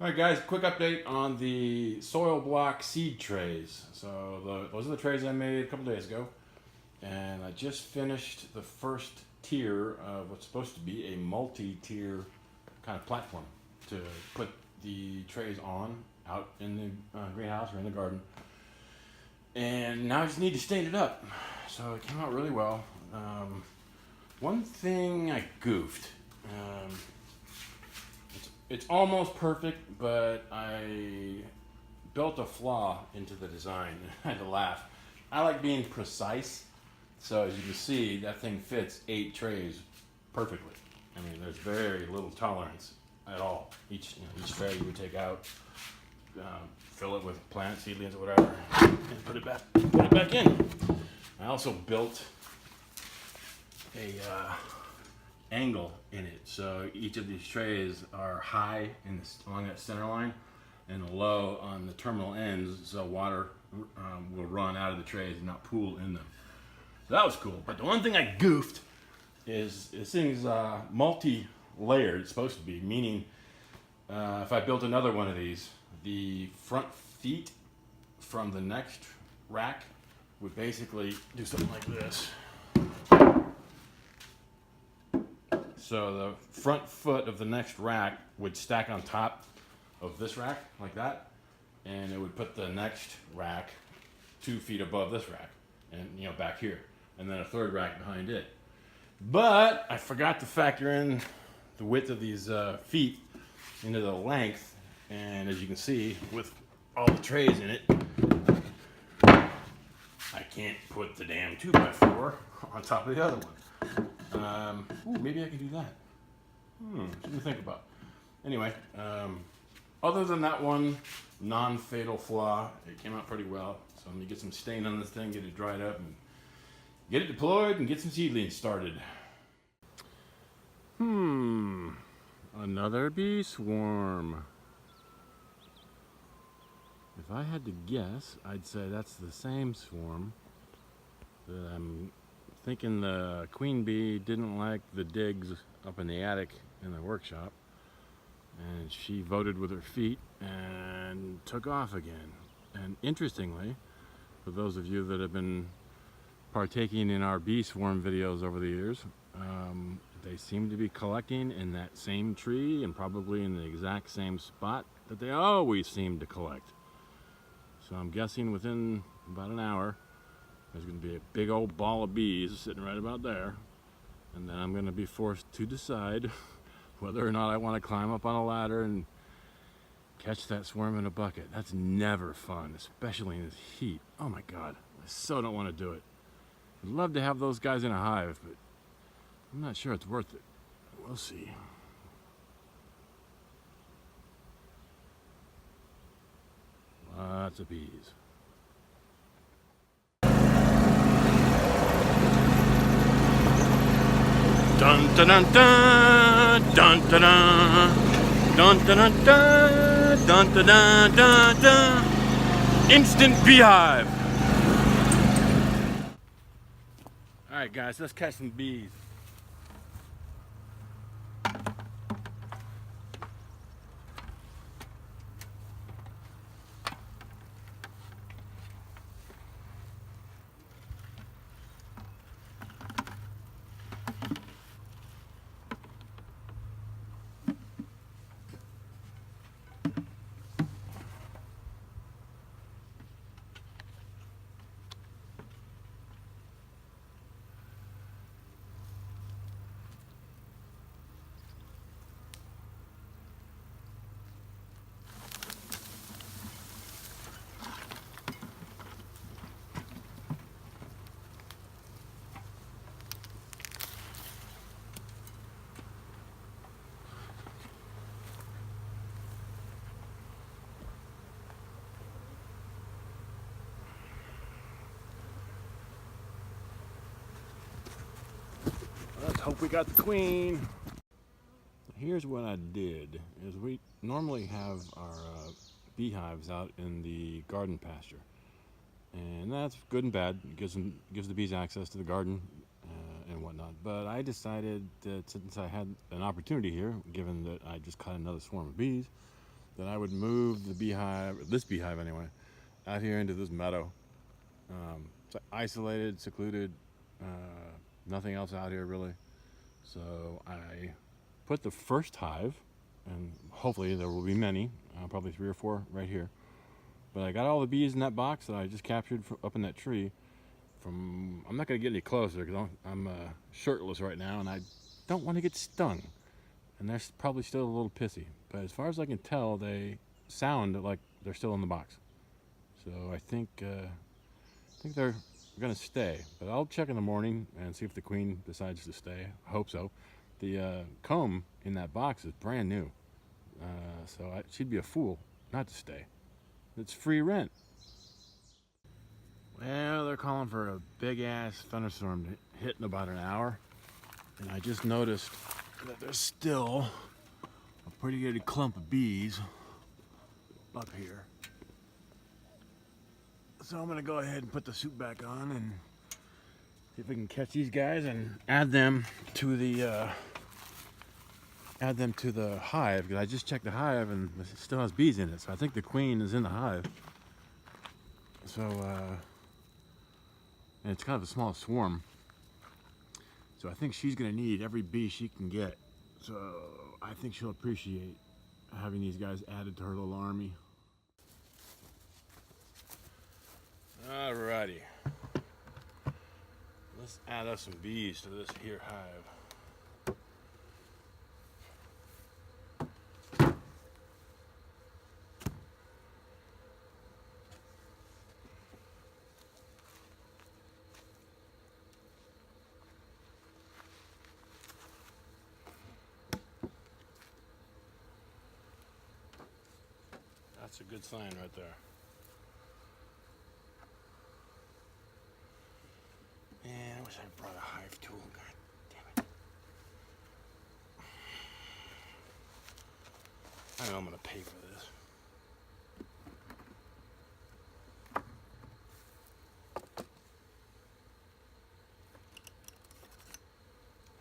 Alright guys, quick update on the soil block seed trays. So those are the trays I made a couple days ago. And I just finished the first tier of what's supposed to be a multi-tier kind of platform to put the trays on out in the greenhouse or in the garden. And now I just need to stain it up. So it came out really well. One thing I goofed. It's almost perfect, but I built a flaw into the design. I had to laugh. I like being precise, so as you can see, that thing fits 8 trays perfectly. I mean, there's very little tolerance at all. Each tray you would take out, fill it with plant seedlings or whatever, and put it back in. I also built a angle in it, so each of these trays are high along that center line and low on the terminal ends, so water will run out of the trays and not pool in them. So that was cool. But the one thing I goofed is this thing's multi-layered. It's supposed to be, meaning if I built another one of these, the front feet from the next rack would basically do something like this. So the front foot of the next rack would stack on top of this rack, like that, and it would put the next rack 2 feet above this rack, and back here, and then a third rack behind it. But I forgot to factor in the width of these feet into the length, and as you can see, with all the trays in it, I can't put the damn 2x4 on top of the other one. Ooh, maybe I can do that. Something to think about. Anyway, other than that one non-fatal flaw, it came out pretty well. So I'm gonna get some stain on this thing, get it dried up, and get it deployed, and get some seedlings started. Another bee swarm. If I had to guess, I'd say that's the same swarm that I'm thinking the queen bee didn't like the digs up in the attic in the workshop, and she voted with her feet and took off again. And interestingly, for those of you that have been partaking in our bee swarm videos over the years, they seem to be collecting in that same tree and probably in the exact same spot that they always seem to collect. So I'm guessing within about an hour there's going to be a big old ball of bees sitting right about there, and then I'm going to be forced to decide whether or not I want to climb up on a ladder and catch that swarm in a bucket. That's never fun, especially in this heat. Oh my God, I so don't want to do it. I'd love to have those guys in a hive, but I'm not sure it's worth it. We'll see. Lots of bees. Dun dun dun dun dun dun dun dun dun dun dun dun dun dun. Instant beehive. All right, guys, let's catch some bees. Let's hope we got the queen. Here's what I did, is we normally have our beehives out in the garden pasture. And that's good and bad. It gives the bees access to the garden and whatnot. But I decided that since I had an opportunity here, given that I just caught another swarm of bees, that I would move the beehive, this beehive anyway, out here into this meadow. It's isolated, secluded, nothing else out here really. So I put the first hive, and hopefully there will be many, probably 3 or 4 right here. But I got all the bees in that box that I just captured up in that tree. I'm not going to get any closer because I'm shirtless right now, and I don't want to get stung. And they're probably still a little pissy. But as far as I can tell, they sound like they're still in the box. So I think they're going to stay. But I'll check in the morning and see if the queen decides to stay. I hope so. The comb in that box is brand new. So she'd be a fool not to stay. It's free rent. Well, they're calling for a big-ass thunderstorm to hit in about an hour. And I just noticed that there's still a pretty good clump of bees up here. So I'm gonna go ahead and put the suit back on and see if we can catch these guys and add them to the hive, because I just checked the hive and it still has bees in it. So I think the queen is in the hive. So and it's kind of a small swarm. So I think she's gonna need every bee she can get. So I think she'll appreciate having these guys added to her little army. Alrighty. Let's add us some bees to this here hive. That's a good sign right there. Man, I wish I brought a hive tool. God damn it. I know I'm gonna pay for this.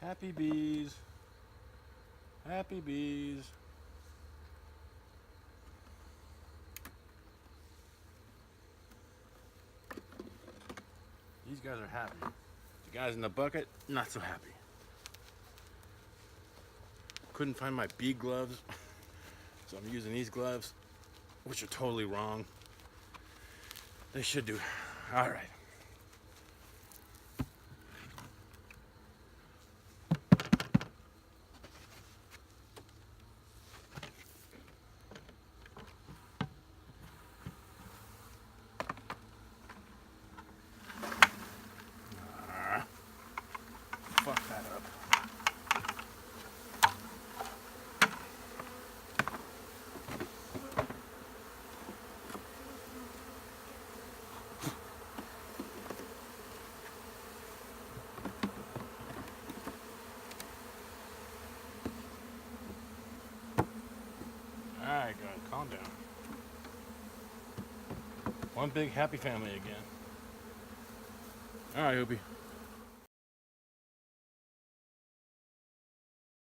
Happy bees. Happy bees. These guys are happy. The guys in the bucket, not so happy. Couldn't find my bee gloves, so I'm using these gloves, which are totally wrong. They should do. All right. Fuck that up. Alright, guys, calm down. One big happy family again. Alright, Hoopy.